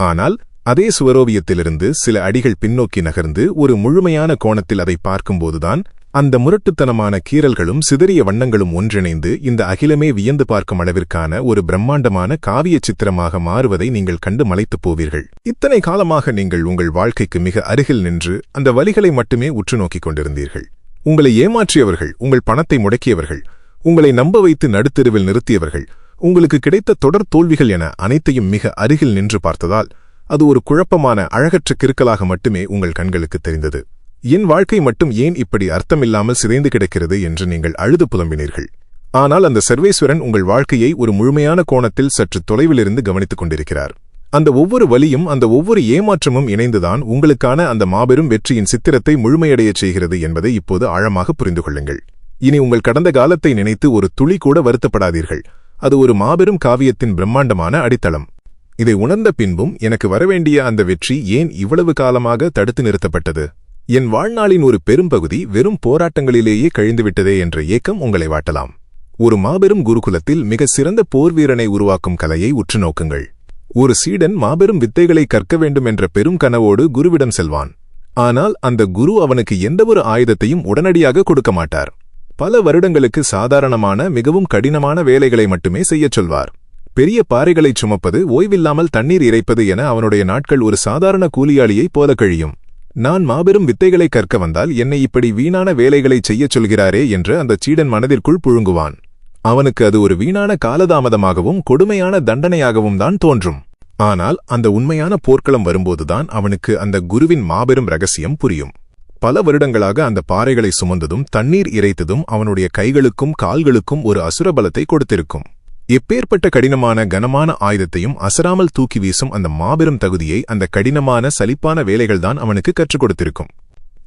ஆனால் அதே சுவரோவியத்திலிருந்து சில அடிகள் பின்னோக்கி நகர்ந்து ஒரு முழுமையான கோணத்தில் அதை பார்க்கும்போதுதான் அந்த முரட்டுத்தனமான கீறல்களும் சிதறிய வண்ணங்களும் ஒன்றிணைந்து இந்த அகிலமே வியந்து பார்க்கும் அளவிற்கான ஒரு பிரம்மாண்டமான காவிய சித்திரமாக மாறுவதை நீங்கள் கண்டு மலைத்துப் போவீர்கள். இத்தனை காலமாக நீங்கள் உங்கள் வாழ்க்கைக்கு மிக அருகில் நின்று அந்த வழிகளை மட்டுமே உற்று நோக்கிக் கொண்டிருந்தீர்கள். உங்களை ஏமாற்றியவர்கள், உங்கள் பணத்தை முடக்கியவர்கள், உங்களை நம்ப வைத்து நடுத்தெருவில் நிறுத்தியவர்கள், உங்களுக்கு கிடைத்த தொடர் தோல்விகள் என அனைத்தையும் மிக அருகில் நின்று பார்த்ததால் அது ஒரு குழப்பமான அழகற்ற கிறுக்கலாக மட்டுமே உங்கள் கண்களுக்கு தெரிந்தது. என் வாழ்க்கை மட்டும் ஏன் இப்படி அர்த்தமில்லாமல் சிதைந்து கிடக்கிறது என்று நீங்கள் அழுது புலம்பினீர்கள். ஆனால் அந்த சர்வேஸ்வரன் உங்கள் வாழ்க்கையை ஒரு முழுமையான கோணத்தில் சற்று தொலைவிலிருந்து கவனித்துக் கொண்டிருக்கிறார். அந்த ஒவ்வொரு வலியும் அந்த ஒவ்வொரு ஏமாற்றமும் இணைந்துதான் உங்களுக்கான அந்த மாபெரும் வெற்றியின் சித்திரத்தை முழுமையடையச் செய்கிறது என்பதை இப்போது ஆழமாக புரிந்து கொள்ளுங்கள். இனி உங்கள் கடந்த காலத்தை நினைத்து ஒரு துளி கூட வருத்தப்படாதீர்கள். அது ஒரு மாபெரும் காவியத்தின் பிரம்மாண்டமான அடித்தளம். இதை உணர்ந்த பின்பும் எனக்கு வரவேண்டிய அந்த வெற்றி ஏன் இவ்வளவு காலமாக தடுத்து நிறுத்தப்பட்டது? என் வாழ்நாளின் ஒரு பெரும்பகுதி வெறும் போராட்டங்களிலேயே கழிந்துவிட்டதே என்ற ஏக்கம் உங்களை வாட்டலாம். ஒரு மாபெரும் குருகுலத்தில் மிக சிறந்த போர்வீரனை உருவாக்கும் கலையை உற்று நோக்குங்கள். ஒரு சீடன் மாபெரும் வித்தைகளை கற்க வேண்டும் என்ற பெரும் கனவோடு குருவிடம் செல்வான். ஆனால் அந்த குரு அவனுக்கு எந்தவொரு ஆயுதத்தையும் உடனடியாக கொடுக்க மாட்டார். பல வருடங்களுக்கு சாதாரணமான மிகவும் கடினமான வேலைகளை மட்டுமே செய்யச் சொல்வார். பெரிய பாறைகளைச் சுமப்பது, ஓய்வில்லாமல் தண்ணீர் இறைப்பது என அவனுடைய நாட்கள் ஒரு சாதாரண கூலியாளியைப் போல கழியும். நான் மாபெரும் வித்தைகளை கற்க வந்தால் என்னை இப்படி வீணான வேலைகளைச் செய்யச் சொல்கிறாரே என்று அந்த சீடன் மனதிற்குள் புழுங்குவான். அவனுக்கு அது ஒரு வீணான காலதாமதமாகவும் கொடுமையான தண்டனையாகவும் தான் தோன்றும். ஆனால் அந்த உண்மையான போர்க்களம் வரும்போதுதான் அவனுக்கு அந்த குருவின் மாபெரும் ரகசியம் புரியும். பல வருடங்களாக அந்த பாறைகளை சுமந்ததும் தண்ணீர் இறைத்ததும் அவனுடைய கைகளுக்கும் கால்களுக்கும் ஒரு அசுரபலத்தை கொடுத்திருக்கும். எப்பேற்பட்ட கடினமான கனமான ஆயுதத்தையும் அசராமல் தூக்கி வீசும் அந்த மாபெரும் தகுதியை அந்த கடினமான சலிப்பான வேலைகள்தான் அவனுக்கு கற்றுக் கொடுத்திருக்கும்.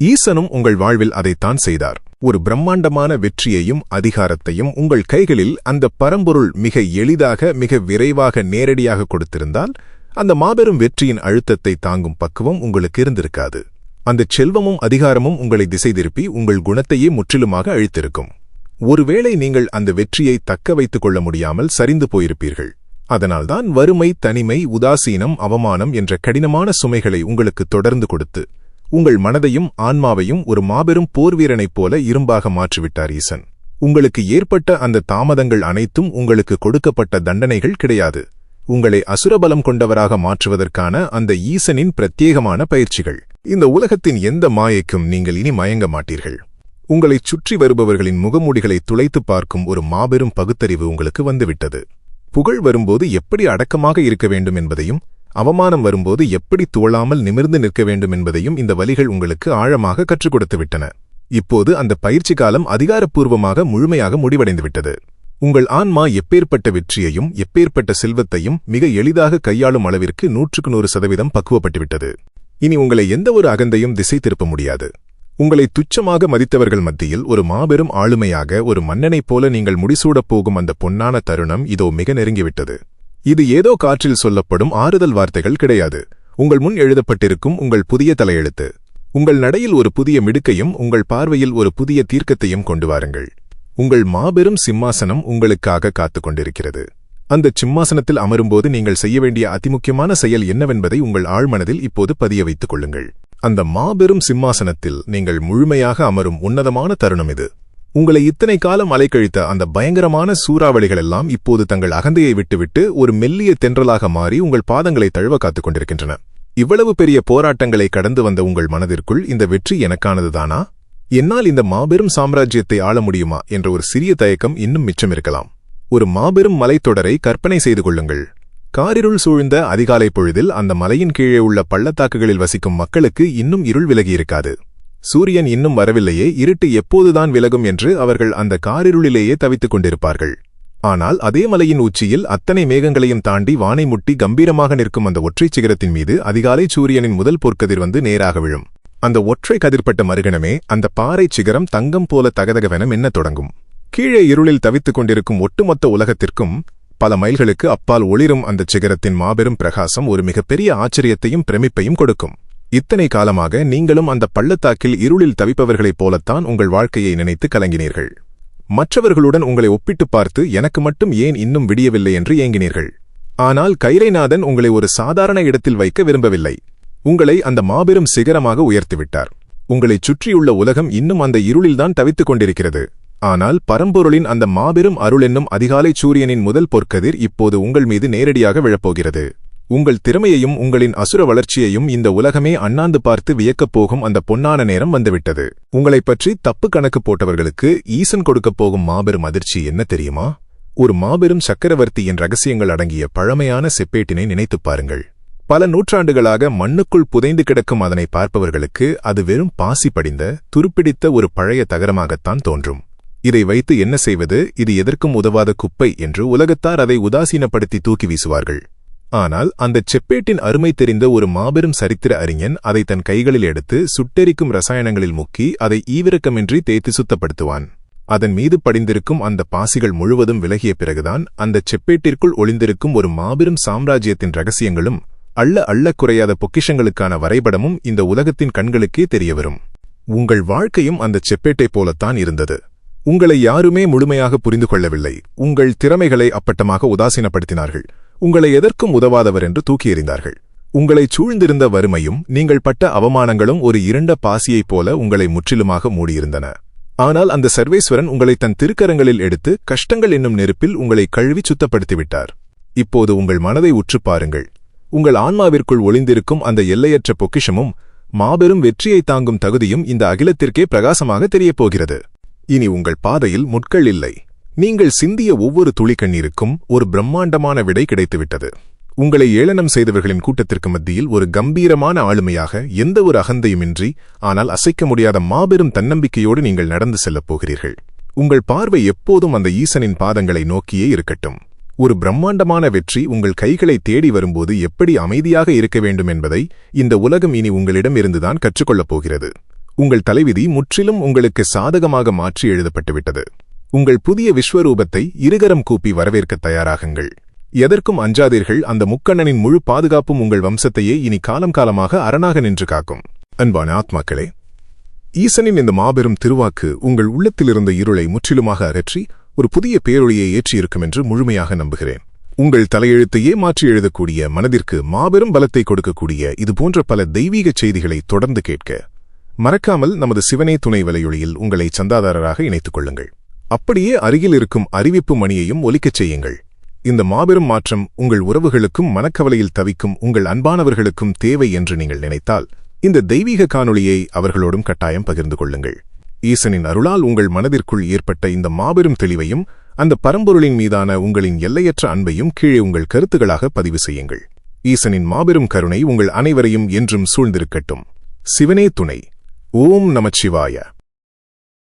ஈசனும் உங்கள் வாழ்வில் அதைத்தான் செய்தார். ஒரு பிரம்மாண்டமான வெற்றியையும் அதிகாரத்தையும் உங்கள் கைகளில் அந்த பரம்பொருள் மிக எளிதாக மிக விரைவாக நேரடியாக கொடுத்திருந்தால் அந்த மாபெரும் வெற்றியின் அழுத்தத்தை தாங்கும் பக்குவம் உங்களுக்கு இருந்திருக்காது. அந்த செல்வமும் அதிகாரமும் உங்களை திசை திருப்பி உங்கள் குணத்தையே முற்றிலுமாக அழித்திருக்கும். ஒருவேளை நீங்கள் அந்த வெற்றியை தக்க வைத்துக் கொள்ள முடியாமல் சரிந்து போயிருப்பீர்கள். அதனால்தான் வறுமை, தனிமை, உதாசீனம், அவமானம் என்ற கடினமான சுமைகளை உங்களுக்கு தொடர்ந்து கொடுத்து உங்கள் மனதையும் ஆன்மாவையும் ஒரு மாபெரும் போர்வீரனைப் போல இரும்பாக மாற்றிவிட்டார் ஈசன். உங்களுக்கு ஏற்பட்ட அந்த தாமதங்கள் அனைத்தும் உங்களுக்கு கொடுக்கப்பட்ட தண்டனைகள் கிடையாது. உங்களை அசுரபலம் கொண்டவராக மாற்றுவதற்கான அந்த ஈசனின் பிரத்யேகமான பயிற்சிகள். இந்த உலகத்தின் எந்த மாயைக்கும் நீங்கள் இனி மயங்க மாட்டீர்கள். உங்களைச் சுற்றி வருபவர்களின் முகமூடிகளை துளைத்துப் பார்க்கும் ஒரு மாபெரும் பகுத்தறிவு உங்களுக்கு வந்துவிட்டது. புகழ் வரும்போது எப்படி அடக்கமாக இருக்க வேண்டும் என்பதையும், அவமானம் வரும்போது எப்படி துவளாமல் நிமிர்ந்து நிற்க வேண்டும் என்பதையும் இந்த வலிகள் உங்களுக்கு ஆழமாக கற்றுக் கொடுத்துவிட்டன. இப்போது அந்த பயிற்சி காலம் அதிகாரப்பூர்வமாக முழுமையாக முடிவடைந்துவிட்டது. உங்கள் ஆன்மா எப்பேற்பட்ட வெற்றியையும் எப்பேற்பட்ட செல்வத்தையும் மிக எளிதாக கையாளும் அளவிற்கு 100% பக்குவப்பட்டுவிட்டது. இனி உங்களை எந்த ஒரு அகந்தையும் திசை திருப்ப முடியாது. உங்களை துச்சமாக மதித்தவர்கள் மத்தியில் ஒரு மாபெரும் ஆளுமையாக ஒரு மன்னனைப் போல நீங்கள் முடிசூடப் போகும் அந்த பொன்னான தருணம் இதோ மிக நெருங்கிவிட்டது. இது ஏதோ காற்றில் சொல்லப்படும் ஆறுதல் வார்த்தைகள் கிடையாது. உங்கள் முன் எழுதப்பட்டிருக்கும் உங்கள் புதிய தலையெழுத்து. உங்கள் நடையில் ஒரு புதிய மிடுக்கையும் உங்கள் பார்வையில் ஒரு புதிய தீர்க்கத்தையும் கொண்டு வாருங்கள். உங்கள் மாபெரும் சிம்மாசனம் உங்களுக்காக காத்துக் கொண்டிருக்கிறது. அந்த சிம்மாசனத்தில் அமரும்போது நீங்கள் செய்ய வேண்டிய அதிமுக்கியமான செயல் என்னவென்பதை உங்கள் ஆழ்மனதில் இப்போது பதிய வைத்துக் கொள்ளுங்கள். அந்த மாபெரும் சிம்மாசனத்தில் நீங்கள் முழுமையாக அமரும் உன்னதமான தருணம் இது. உங்களை இத்தனை காலம் அலைக்கழித்த அந்த பயங்கரமான சூறாவளிகளெல்லாம் இப்போது தங்கள் அகந்தையை விட்டுவிட்டு ஒரு மெல்லிய தென்றலாக மாறி உங்கள் பாதங்களை தழுவ காத்துக் கொண்டிருக்கின்றன. இவ்வளவு பெரிய போராட்டங்களை கடந்து வந்த உங்கள் மனதிற்குள் இந்த வெற்றி எனக்கானதுதானா? என்னால் இந்த மாபெரும் சாம்ராஜ்யத்தை ஆள முடியுமா என்ற ஒரு சிறிய தயக்கம் இன்னும் மிச்சமிருக்கலாம். ஒரு மாபெரும் மலைத்தொடரை கற்பனை செய்து கொள்ளுங்கள். காரிருள் சூழ்ந்த அதிகாலை பொழுதில் அந்த மலையின் கீழே உள்ள பள்ளத்தாக்குகளில் வசிக்கும் மக்களுக்கு இன்னும் இருள் விலகியிருக்காது. சூரியன் இன்னும் வரவில்லையே, இருட்டு எப்போதுதான் விலகும் என்று அவர்கள் அந்த காரிருளிலேயே தவித்துக் கொண்டிருப்பார்கள். ஆனால் அதே மலையின் உச்சியில் அத்தனை மேகங்களையும் தாண்டி வானை முட்டி கம்பீரமாக நிற்கும் அந்த ஒற்றைச் சிகரத்தின் மீது அதிகாலை சூரியனின் முதல் பொற்கதிர் வந்து நேராக விழும். அந்த ஒற்றை கதிர்பட்ட மறுகணமே அந்த பாறை சிகரம் தங்கம் போல தகதகவென மின்னத் தொடங்கும். கீழே இருளில் தவித்துக் கொண்டிருக்கும் ஒட்டுமொத்த உலகத்திற்கும் பல மைல்களுக்கு அப்பால் ஒளிரும் அந்த சிகரத்தின் மாபெரும் பிரகாசம் ஒரு மிகப்பெரிய ஆச்சரியத்தையும் பிரமிப்பையும் கொடுக்கும். இத்தனை காலமாக நீங்களும் அந்த பள்ளத்தாக்கில் இருளில் தவிப்பவர்களைப் போலத்தான் உங்கள் வாழ்க்கையை நினைத்து கலங்கினீர்கள். மற்றவர்களுடன் உங்களை ஒப்பிட்டுப் பார்த்து எனக்கு மட்டும் ஏன் இன்னும் விடியவில்லை என்று ஏங்கினீர்கள். ஆனால் கைலைநாதன் உங்களை ஒரு சாதாரண இடத்தில் வைக்க விரும்பவில்லை. உங்களை அந்த மாபெரும் சிகரமாக உயர்த்திவிட்டார். உங்களைச் சுற்றியுள்ள உலகம் இன்னும் அந்த இருளில்தான் தவித்துக் கொண்டிருக்கிறது. ஆனால் பரம்பொருளின் அந்த மாபெரும் அருள் என்னும் அதிகாலை சூரியனின் முதல் பொற்கதிர் இப்போது உங்கள் மீது நேரடியாக விழப்போகிறது. உங்கள் திறமையையும் உங்களின் அசுர வளர்ச்சியையும் இந்த உலகமே அண்ணாந்து பார்த்து வியக்கப் போகும் அந்த பொன்னான நேரம் வந்துவிட்டது. உங்களைப் பற்றி தப்பு கணக்கு போட்டவர்களுக்கு ஈசன் கொடுக்கப் போகும் மாபெரும் அதிர்ச்சி என்ன தெரியுமா? ஒரு மாபெரும் சக்கரவர்த்தியின் ரகசியங்கள் அடங்கிய பழமையான செப்பேட்டினை நினைத்துப் பாருங்கள். பல நூற்றாண்டுகளாக மண்ணுக்குள் புதைந்து கிடக்கும் அதனை பார்ப்பவர்களுக்கு அது வெறும் பாசி படிந்த துருப்பிடித்த ஒரு பழைய தகரமாகத்தான் தோன்றும். இதை வைத்து என்ன செய்வது, இது எதற்கும் உதவாத குப்பை என்று உலகத்தார் அதை உதாசீனப்படுத்தி தூக்கி வீசுவார்கள். ஆனால் அந்தச் செப்பேட்டின் அருமை தெரிந்த ஒரு மாபெரும் சரித்திர அறிஞன் அதை தன் கைகளில் எடுத்து சுட்டெரிக்கும் ரசாயனங்களில் முக்கி அதை ஈவிரக்கமின்றி தேய்த்து சுத்தப்படுத்துவான். அதன் மீது படிந்திருக்கும் அந்த பாசிகள் முழுவதும் விலகிய பிறகுதான் அந்தச் செப்பேட்டிற்குள் ஒளிந்திருக்கும் ஒரு மாபெரும் சாம்ராஜ்யத்தின் ரகசியங்களும் அள்ள குறையாத பொக்கிஷங்களுக்கான வரைபடமும் இந்த உலகத்தின் கண்களுக்கே தெரியவரும். உங்கள் வாழ்க்கையும் அந்தச் செப்பேட்டைப் போலத்தான் இருந்தது. உங்களை யாருமே முழுமையாக புரிந்து கொள்ளவில்லை. உங்கள் திறமைகளை அப்பட்டமாக உதாசீனப்படுத்தினார்கள். உங்களை எதற்கும் உதவாதவர் என்று தூக்கி எறிந்தார்கள். உங்களைச் சூழ்ந்திருந்த வறுமையும் நீங்கள் பட்ட அவமானங்களும் ஒரு இருண்ட பாசியைப் போல உங்களை முற்றிலுமாக மூடியிருந்தன. ஆனால் அந்த சர்வேஸ்வரன் உங்களை தன் திருக்கரங்களில் எடுத்து கஷ்டங்கள் என்னும் நெருப்பில் உங்களை கழுவி சுத்தப்படுத்திவிட்டார். இப்போது உங்கள் மனதை உற்றுப் பாருங்கள். உங்கள் ஆன்மாவிற்குள் ஒளிந்திருக்கும் அந்த எல்லையற்ற பொக்கிஷமும் மாபெரும் வெற்றியை தாங்கும் தகுதியும் இந்த அகிலத்திற்கே பிரகாசமாக தெரியப்போகிறது. இனி உங்கள் பாதையில் முட்கள் இல்லை. நீங்கள் சிந்திய ஒவ்வொரு துளி கண்ணீருக்கும் ஒரு பிரம்மாண்டமான விடை கிடைத்துவிட்டது. உங்களை ஏளனம் செய்தவர்களின் கூட்டத்திற்கு மத்தியில் ஒரு கம்பீரமான ஆளுமையாக எந்த ஒரு அகந்தையுமின்றி ஆனால் அசைக்க முடியாத மாபெரும் தன்னம்பிக்கையோடு நீங்கள் நடந்து செல்லப் போகிறீர்கள். உங்கள் பார்வை எப்போதும் அந்த ஈசனின் பாதங்களை நோக்கியே இருக்கட்டும். ஒரு பிரம்மாண்டமான வெற்றி உங்கள் கைகளை தேடி வரும்போது எப்படி அமைதியாக இருக்க வேண்டும் என்பதை இந்த உலகம் இனி உங்களிடம் இருந்துதான் கற்றுக்கொள்ளப் போகிறது. உங்கள் தலைவிதி முற்றிலும் உங்களுக்கு சாதகமாக மாற்றி எழுதப்பட்டுவிட்டது. உங்கள் புதிய விஸ்வரூபத்தை இருகரம் கூப்பி வரவேற்கத் தயாராகுங்கள். எதற்கும் அஞ்சாதீர்கள். அந்த முக்கண்ணனின் முழு பாதுகாப்பும் உங்கள் வம்சத்தையே இனி காலம் காலமாக அரணாக நின்று காக்கும். அன்பான ஆத்மாக்களே, ஈசனின் இந்த மாபெரும் திருவாக்கு உங்கள் உள்ளத்திலிருந்த இருளை முற்றிலுமாக அகற்றி ஒரு புதிய பேரொளியை ஏற்றியிருக்கும் என்று முழுமையாக நம்புகிறேன். உங்கள் தலையெழுத்தையே மாற்றி எழுதக்கூடிய, மனதிற்கு மாபெரும் பலத்தை கொடுக்கக்கூடிய இதுபோன்ற பல தெய்வீக செய்திகளை தொடர்ந்து கேட்க மறக்காமல் நமது சிவனே துணை வலையொலியில் உங்களை சந்தாதாரராக இணைத்துக் கொள்ளுங்கள். அப்படியே அருகில் இருக்கும் அறிவிப்பு மணியையும் ஒலிக்கச் செய்யுங்கள். இந்த மாபெரும் மாற்றம் உங்கள் உறவுகளுக்கும் மனக்கவலையில் தவிக்கும் உங்கள் அன்பானவர்களுக்கும் தேவை என்று நீங்கள் நினைத்தால் இந்த தெய்வீக காணொளியை அவர்களோடும் கட்டாயம் பகிர்ந்து கொள்ளுங்கள். ஈசனின் அருளால் உங்கள் மனதிற்குள் ஏற்பட்ட இந்த மாபெரும் தெளிவையும் அந்த பரம்பொருளின் மீதான உங்களின் எல்லையற்ற அன்பையும் கீழே உங்கள் கருத்துகளாக பதிவு செய்யுங்கள். ஈசனின் மாபெரும் கருணை உங்கள் அனைவரையும் என்றும் சூழ்ந்திருக்கட்டும். சிவனே துணை. ஓம் நமச்சிவாய.